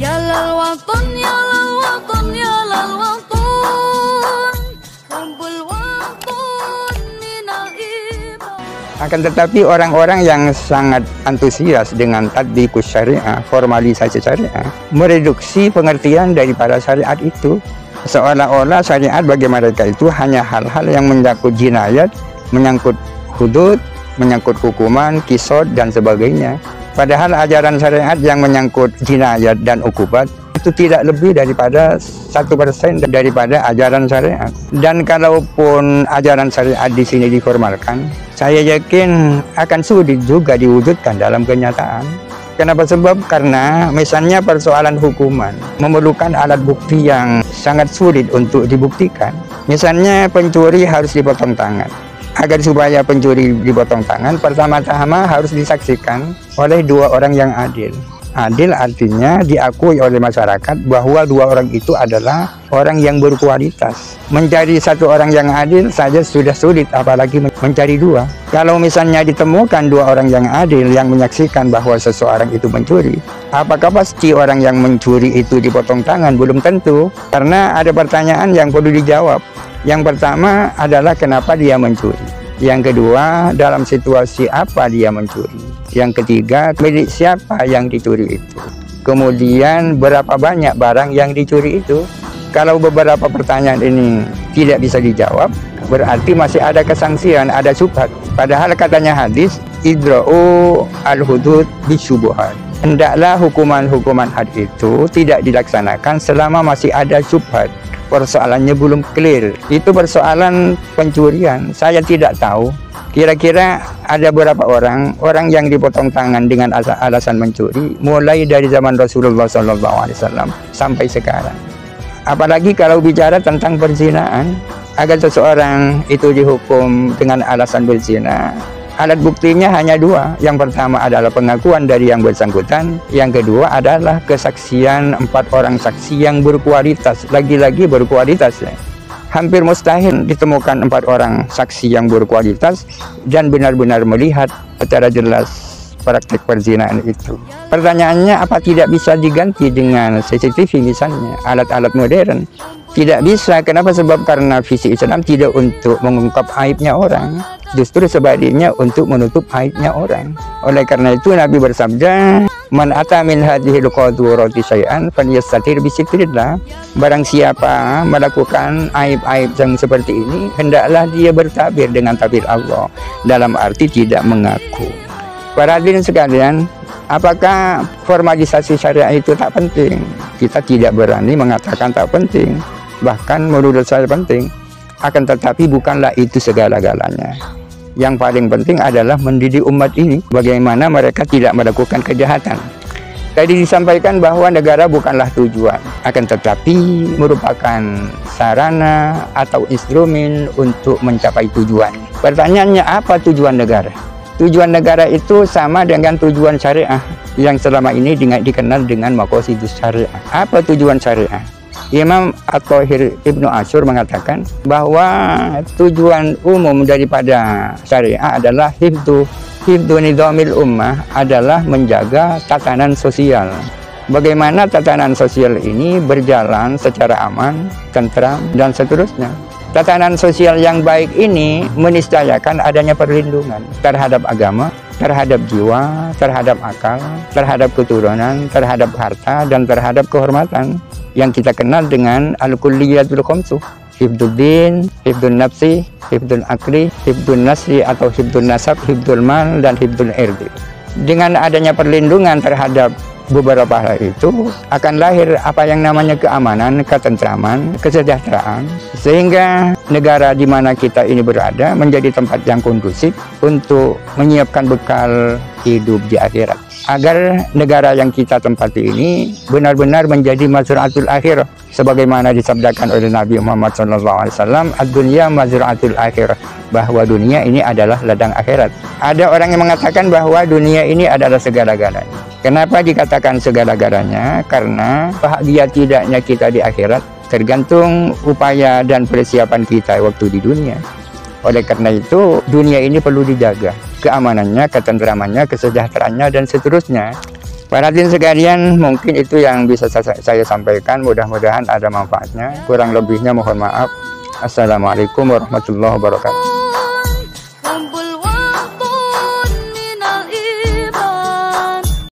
Ya lal waton, ya lal waton, ya lal waton, hubbul waton minal iman. Akan tetapi orang-orang yang sangat antusias dengan tatbiqus syariah, formalisasi syariah, mereduksi pengertian daripada syariat itu. Seolah-olah syariat bagi mereka itu hanya hal-hal yang menyangkut jinayat, menyangkut hudud, menyangkut hukuman, qisas dan sebagainya. Padahal ajaran syariat yang menyangkut jinayat dan ukubat itu tidak lebih daripada 1% daripada ajaran syariat. Dan kalaupun ajaran syariat di sini diformalkan, saya yakin akan sulit juga diwujudkan dalam kenyataan. Kenapa? Sebab karena misalnya persoalan hukuman memerlukan alat bukti yang sangat sulit untuk dibuktikan. Misalnya pencuri harus dipotong tangan. Agar supaya pencuri dipotong tangan, pertama-tama harus disaksikan oleh 2 orang yang adil. Adil artinya diakui oleh masyarakat bahwa 2 orang itu adalah orang yang berkualitas. Mencari 1 orang yang adil saja sudah sulit, apalagi mencari 2. Kalau misalnya ditemukan 2 orang yang adil yang menyaksikan bahwa seseorang itu mencuri, apakah pasti orang yang mencuri itu dipotong tangan? Belum tentu, karena ada pertanyaan yang perlu dijawab. Yang pertama adalah kenapa dia mencuri. Yang kedua, dalam situasi apa dia mencuri. Yang ketiga, milik siapa yang dicuri itu. Kemudian, berapa banyak barang yang dicuri itu. Kalau beberapa pertanyaan ini tidak bisa dijawab, berarti masih ada kesangsian, ada syubhat. Padahal katanya hadis, idra'u al-hudud bisyubuhat. Hendaklah hukuman-hukuman had itu tidak dilaksanakan selama masih ada syubhat. Persoalannya belum clear. Itu persoalan pencurian. Saya tidak tahu kira-kira ada berapa orang yang dipotong tangan dengan alasan mencuri mulai dari zaman Rasulullah SAW sampai sekarang. Apalagi kalau bicara tentang perzinaan, agar seseorang itu dihukum dengan alasan berzina, alat buktinya hanya 2. Yang pertama adalah pengakuan dari yang bersangkutan. Yang kedua adalah kesaksian 4 orang saksi yang berkualitas. Lagi-lagi berkualitas. Hampir mustahil ditemukan 4 orang saksi yang berkualitas dan benar-benar melihat secara jelas praktek perzinaan itu. Pertanyaannya, apa tidak bisa diganti dengan CCTV misalnya, alat-alat modern? Tidak bisa. Kenapa? Sebab karena visi Islam tidak untuk mengungkap aibnya orang, justru sebaliknya untuk menutup aibnya orang. Oleh karena itu Nabi bersabda, man ata min hadhil qadurati syai'an falyastatir bi sitrillah. Barang siapa melakukan aib-aib yang seperti ini, hendaklah dia bertabir dengan tabir Allah, dalam arti tidak mengaku. Para hadirin sekalian, apakah formalisasi syariah itu tak penting? Kita tidak berani mengatakan tak penting. Bahkan menurut saya penting. Akan tetapi bukanlah itu segala-galanya. Yang paling penting adalah mendidik umat ini bagaimana mereka tidak melakukan kejahatan. Tadi disampaikan bahwa negara bukanlah tujuan, akan tetapi merupakan sarana atau instrumen untuk mencapai tujuan. Pertanyaannya, apa tujuan negara? Tujuan negara itu sama dengan tujuan syariah yang selama ini dikenal dengan maqasidus syariah. Apa tujuan syariah? Imam At-Thahir Ibnu Asyur mengatakan bahwa tujuan umum daripada syariah adalah hifdzu nizamil ummah, adalah menjaga tatanan sosial. Bagaimana tatanan sosial ini berjalan secara aman, tentram, dan seterusnya. Tatanan sosial yang baik ini meniscayakan adanya perlindungan terhadap agama, terhadap jiwa, terhadap akal, terhadap keturunan, terhadap harta, dan terhadap kehormatan yang kita kenal dengan al-kulliyatul khamsuh. Hifdzud din, hifdzun nafsi, hifdzul akli, hifdzun nasri atau hifdzun nasab, hifdzul mal, dan hifdzul irdi. Dengan adanya perlindungan terhadap beberapa hal itu, akan lahir apa yang namanya keamanan, ketentraman, kesejahteraan, sehingga negara di mana kita ini berada menjadi tempat yang kondusif untuk menyiapkan bekal hidup di akhirat. Agar negara yang kita tempati ini benar-benar menjadi mazra'atul akhirah, sebagaimana disabdakan oleh Nabi Muhammad SAW, ad-dunya mazra'atul akhirah, bahwa dunia ini adalah ladang akhirat. Ada orang yang mengatakan bahwa dunia ini adalah segala-galanya. Kenapa dikatakan segala-galanya? Karena bahagia tidaknya kita di akhirat tergantung upaya dan persiapan kita waktu di dunia. Oleh karena itu, dunia ini perlu dijaga, keamanannya, ketentramannya, kesejahteraannya, dan seterusnya. Para hadirin sekalian, mungkin itu yang bisa saya sampaikan. Mudah-mudahan ada manfaatnya. Kurang lebihnya mohon maaf. Assalamualaikum warahmatullahi wabarakatuh.